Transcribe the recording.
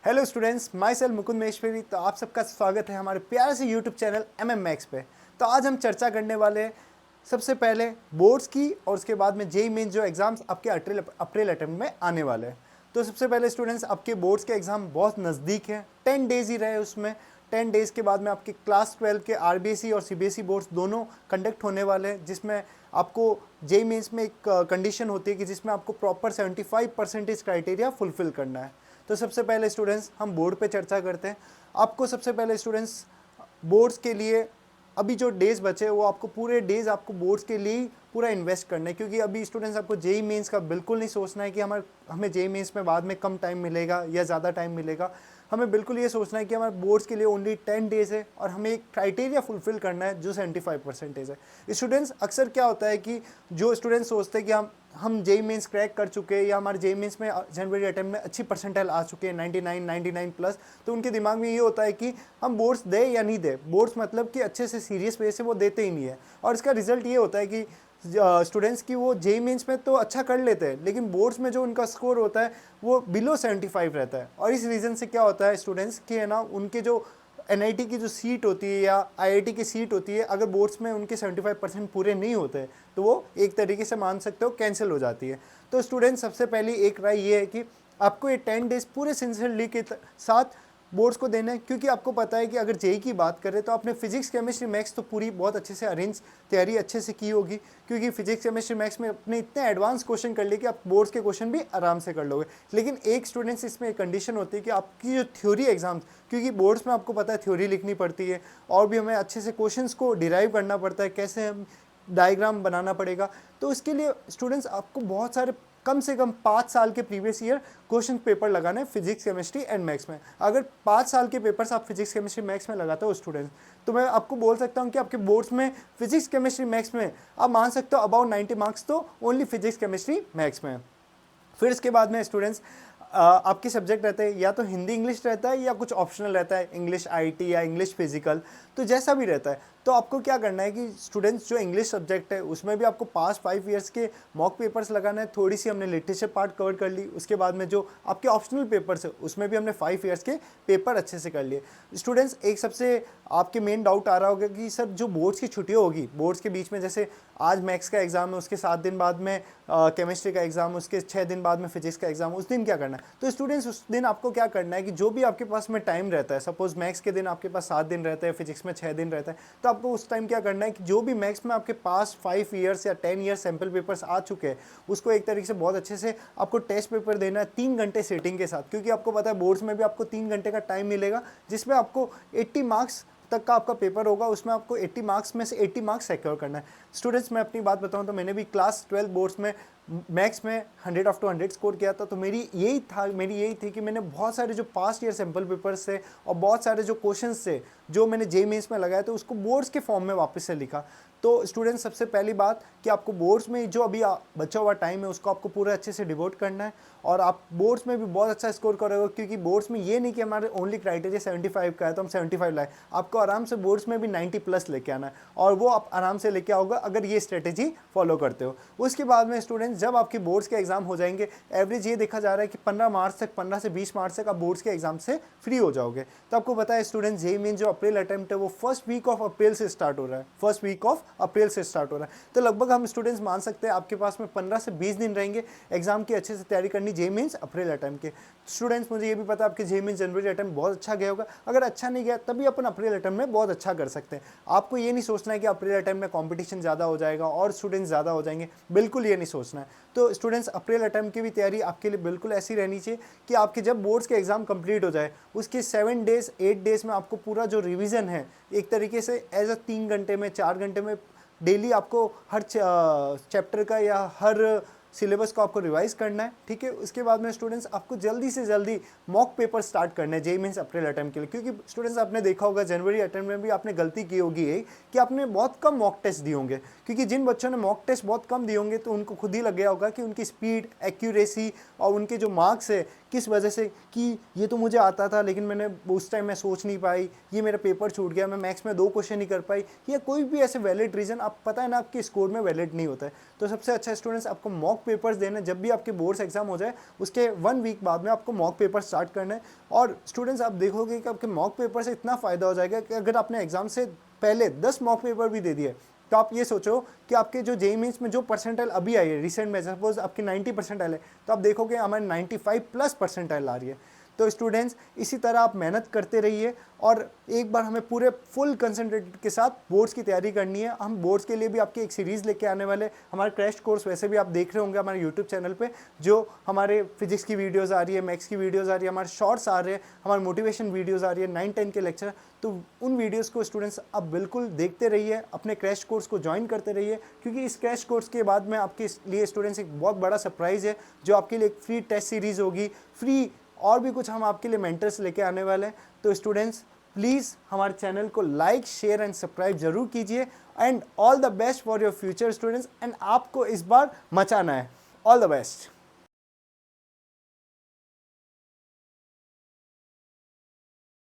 Hello students, my self Mukund Maheshwari. तो आप सबका स्वागत है हमारे प्यारे से यूट्यूब चैनल मैक्स पे। तो आज हम चर्चा करने वाले हैं सबसे पहले बोर्ड्स की और उसके बाद में जेई मेन जो एग्ज़ाम्स आपके अप्रैल अटेम्प्ट में आने वाले हैं। तो सबसे पहले स्टूडेंट्स, आपके बोर्ड्स के एग्ज़ाम बहुत नज़दीक हैं, 10 डेज़ ही रहे उसमें। 10 डेज़ के बाद में आपके क्लास 12 के आरबीएसई और सीबीएसई बोर्ड्स दोनों कंडक्ट होने वाले हैं, जिसमें आपको जेई मेंस में एक कंडीशन होती है कि जिसमें आपको प्रॉपर 75% क्राइटेरिया फुलफिल करना है। तो सबसे पहले स्टूडेंट्स हम बोर्ड पे चर्चा करते हैं। आपको सबसे पहले स्टूडेंट्स बोर्ड्स के लिए अभी जो डेज़ बचे वो आपको पूरे डेज़ आपको बोर्ड्स के लिए ही पूरा इन्वेस्ट करना है, क्योंकि अभी स्टूडेंट्स आपको जेई मेंस का बिल्कुल नहीं सोचना है कि हमें जेई मेंस में बाद में कम टाइम मिलेगा या ज़्यादा टाइम मिलेगा। हमें बिल्कुल ये सोचना है कि हमारे बोर्ड्स के लिए ओनली 10 डेज़ है और हमें एक क्राइटेरिया फुलफिल करना है जो 75% है। स्टूडेंट्स अक्सर क्या होता है कि जो स्टूडेंट्स सोचते हैं कि हम जेई मेंस क्रैक कर चुके हैं या हमारे जेई मेंस में जनवरी अटेम्प्ट में अच्छी परसेंटाइल आ चुके हैं 99 प्लस, तो उनके दिमाग में ये होता है कि हम बोर्ड्स दे या नहीं दे। बोर्ड्स मतलब कि अच्छे से सीरियस वे से वो देते ही नहीं है, और इसका रिजल्ट ये होता है कि स्टूडेंट्स की वो जेई मेंस में तो अच्छा कर लेते हैं, लेकिन बोर्ड्स में जो उनका स्कोर होता है वो बिलो 75 रहता है। और इस रीज़न से क्या होता है स्टूडेंट्स कि है ना, उनके जो एनआईटी की जो सीट होती है या आईआईटी की सीट होती है, अगर बोर्ड्स में उनके 75% पूरे नहीं होते तो वो एक तरीके से मान सकते हो कैंसिल हो जाती है। तो स्टूडेंट सबसे पहली एक राय ये है कि आपको ये 10 डेज़ पूरे सिंसियरली के साथ बोर्ड्स को देना है, क्योंकि आपको पता है कि अगर जेई की बात करें तो आपने फिजिक्स केमिस्ट्री मैथ्स तो पूरी बहुत अच्छे से अरेंज तैयारी अच्छे से की होगी, क्योंकि फिजिक्स केमिस्ट्री मैथ्स में अपने इतने एडवांस क्वेश्चन कर लिए कि आप बोर्ड्स के क्वेश्चन भी आराम से कर लोगे। लेकिन एक स्टूडेंट्स इसमें एक कंडीशन होती है कि आपकी जो थ्योरी एग्जाम्स, क्योंकि बोर्ड्स में आपको पता है थ्योरी लिखनी पड़ती है और भी हमें अच्छे से क्वेश्चंस को डिराइव करना पड़ता है, कैसे हम डायग्राम बनाना पड़ेगा। तो इसके लिए स्टूडेंट्स आपको बहुत सारे कम से कम 5 साल के प्रीवियस ईयर क्वेश्चन पेपर लगाना है फिजिक्स केमिस्ट्री एंड मैथ्स में। अगर 5 साल के पेपर्स आप फिजिक्स केमिस्ट्री मैथ्स में लगाते हो स्टूडेंट्स, तो मैं आपको बोल सकता हूँ कि आपके बोर्ड्स में फिजिक्स केमिस्ट्री मैथ्स में आप मान सकते हो अबाउट 90 मार्क्स तो ओनली फिजिक्स केमिस्ट्री मैथ्स में। फिर इसके बाद में स्टूडेंट्स आपके सब्जेक्ट रहते हैं, या तो हिंदी इंग्लिश रहता है या कुछ ऑप्शनल रहता है, इंग्लिश आईटी या इंग्लिश फिजिकल, तो जैसा भी रहता है। तो आपको क्या करना है कि स्टूडेंट्स जो इंग्लिश सब्जेक्ट है उसमें भी आपको पास 5 ईयर्स के मॉक पेपर्स लगाना है। थोड़ी सी हमने लिटरेचर पार्ट कवर कर ली, उसके बाद में जो आपके ऑप्शनल पेपर्स है उसमें भी हमने 5 ईयर्स के पेपर अच्छे से कर लिए। स्टूडेंट्स एक सबसे आपके मेन डाउट आ रहा होगा कि सर जो बोर्ड्स की छुट्टियाँ होगी, बोर्ड्स के बीच में जैसे आज मैथ्स का एग्जाम है, उसके 7 दिन बाद में केमिस्ट्री का एग्जाम, उसके 6 दिन बाद में फिजिक्स का एग्जाम, उस दिन क्या करना है? तो स्टूडेंट्स उस दिन आपको क्या करना है कि जो भी आपके पास में टाइम रहता है, सपोज मैथ्स के दिन आपके पास 7 दिन रहता है, फिजिक्स में 6 दिन रहता है, तो आपको उस टाइम क्या करना है कि जो भी मैथ्स में आपके पास 5 ईयर्स या 10 ईयर्स सैम्पल पेपर्स आ चुके हैं उसको एक तरीके से बहुत अच्छे से आपको टेस्ट पेपर देना है 3 घंटे सेटिंग के साथ, क्योंकि आपको पता है बोर्ड्स में भी आपको 3 घंटे का टाइम मिलेगा, जिसमें आपको 80 मार्क्स तक का आपका पेपर होगा। उसमें आपको 80 मार्क्स में से 80 मार्क्स सिक्योर करना है। स्टूडेंट्स मैं अपनी बात बताऊं तो मैंने भी क्लास 12 बोर्ड्स में मैथ्स में 100 ऑफ 200 स्कोर किया था। तो मेरी यही थी कि मैंने बहुत सारे जो पास्ट ईयर सैम्पल पेपर्स थे और बहुत सारे जो क्वेश्चंस थे जो मैंने जेई मेंस में लगाए थे उसको बोर्ड्स के फॉर्म में वापस से लिखा। तो स्टूडेंट्स सबसे पहली बात कि आपको बोर्ड्स में जो अभी बचा हुआ टाइम है उसको आपको पूरा अच्छे से डिवोट करना है, और आप बोर्ड्स में भी बहुत अच्छा स्कोर करोगे, क्योंकि बोर्ड्स में ये नहीं कि हमारे ओनली क्राइटेरिया 75 का है तो हम 75 लाए। आपको आराम से बोर्ड्स में भी 90 प्लस लेके आना है, और वो आप आराम से लेके आओगे अगर ये स्ट्रेटेजी फॉलो करते हो। उसके बाद में स्टूडेंट्स जब आपके बोर्ड्स के एग्जाम हो जाएंगे, एवरेज ये देखा जा रहा है कि 15 से 20 मार्च तक आप बोर्ड्स के एग्जाम से फ्री हो जाओगे। तो आपको पता है स्टूडेंट्स जेईई मेन जो अप्रैल अटेम्प्ट है वो फर्स्ट वीक ऑफ अप्रैल से स्टार्ट हो रहा है, तो लगभग हम स्टूडेंट्स मान सकते हैं आपके पास में 15 से 20 दिन रहेंगे एग्जाम की अच्छे से तैयारी करनी जेईई मेंस अप्रैल अटेम्प्ट के। स्टूडेंट्स मुझे ये भी पता है आपके जेईई मेंस जनवरी अटेम्प्ट बहुत अच्छा गया होगा, अगर अच्छा नहीं गया तभी अपन अप्रैल अटेम्प्ट में बहुत अच्छा कर सकते हैं। आपको ये नहीं सोचना है कि अप्रैल अटेम्प्ट में कॉम्पिटिशन ज़्यादा हो जाएगा और स्टूडेंट्स ज़्यादा हो जाएंगे, बिल्कुल ये नहीं सोचना है। तो स्टूडेंट्स अप्रैल अटेम्प्ट की भी तैयारी आपके लिए बिल्कुल ऐसी रहनी चाहिए कि आपके जब बोर्ड्स के एग्जाम कंप्लीट हो जाए उसके 7 डेज 8 डेज में आपको पूरा जो रिवीजन है एक तरीके से एज अ 3 घंटे में 4 घंटे में डेली आपको हर चैप्टर का या हर सिलेबस को आपको रिवाइज करना है, ठीक है। उसके बाद में स्टूडेंट्स आपको जल्दी से जल्दी मॉक पेपर स्टार्ट करना है जेईई मेंस अप्रैल अटेम्प्ट के लिए, क्योंकि स्टूडेंट्स आपने देखा होगा जनवरी अटेम्प्ट में भी आपने गलती की होगी कि आपने बहुत कम मॉक टेस्ट दिए होंगे, क्योंकि जिन बच्चों ने मॉक टेस्ट बहुत कम दिए होंगे तो उनको खुद ही लग गया होगा कि उनकी स्पीड, एक्यूरेसी और उनके जो मार्क्स है किस वजह से कि ये तो मुझे आता था लेकिन मैंने उस टाइम मैं सोच नहीं पाई, ये मेरा पेपर छूट गया, मैं मैथ्स में 2 क्वेश्चन नहीं कर पाई, या कोई भी ऐसे वैलिड रीज़न आप पता है ना आपके स्कोर में वैलिड नहीं होता है। तो सबसे अच्छा स्टूडेंट्स आपको मॉक पेपर्स देना है। जब भी आपके बोर्ड्स एग्जाम हो जाए उसके 1 वीक बाद में आपको मॉक पेपर स्टार्ट करना है। और स्टूडेंट्स आप देखोगे कि आपके मॉक पेपर से इतना फ़ायदा हो जाएगा कि अगर आपने एग्जाम से पहले 10 मॉक पेपर भी दे दिए तो आप ये सोचो कि आपके जो जेईई मेंस में जो परसेंटाइल अभी आई है रिसेंट में, सपोज आपकी 90 परसेंटाइल है तो आप देखोगे हमारे 95 प्लस परसेंटाइल आ रही है। तो स्टूडेंट्स इसी तरह आप मेहनत करते रहिए और एक बार हमें पूरे फुल कंसंट्रेट के साथ बोर्ड्स की तैयारी करनी है। हम बोर्ड्स के लिए भी आपकी एक सीरीज़ लेके आने वाले, हमारे क्रैश कोर्स वैसे भी आप देख रहे होंगे हमारे यूट्यूब चैनल पे, जो हमारे फिजिक्स की वीडियोस आ रही है, मैथ्स की वीडियोस आ रही है, हमारे शॉर्ट्स आ रहे हैं, हमारे मोटिवेशन वीडियोस आ रही है, 9-10 के लेक्चर। तो उन वीडियोस को स्टूडेंट्स आप बिल्कुल देखते रहिए, अपने क्रैश कोर्स को ज्वाइन करते रहिए, क्योंकि इस क्रैश कोर्स के बाद में आपके लिए स्टूडेंट्स एक बहुत बड़ा सरप्राइज़ है जो आपके लिए एक फ्री टेस्ट सीरीज़ होगी, फ्री और भी कुछ हम आपके लिए मेंटर्स लेके आने वाले हैं। तो स्टूडेंट्स प्लीज़ हमारे चैनल को लाइक, शेयर एंड सब्सक्राइब जरूर कीजिए। And all the best for your future students. And आपको इस बार मचाना है। All the best.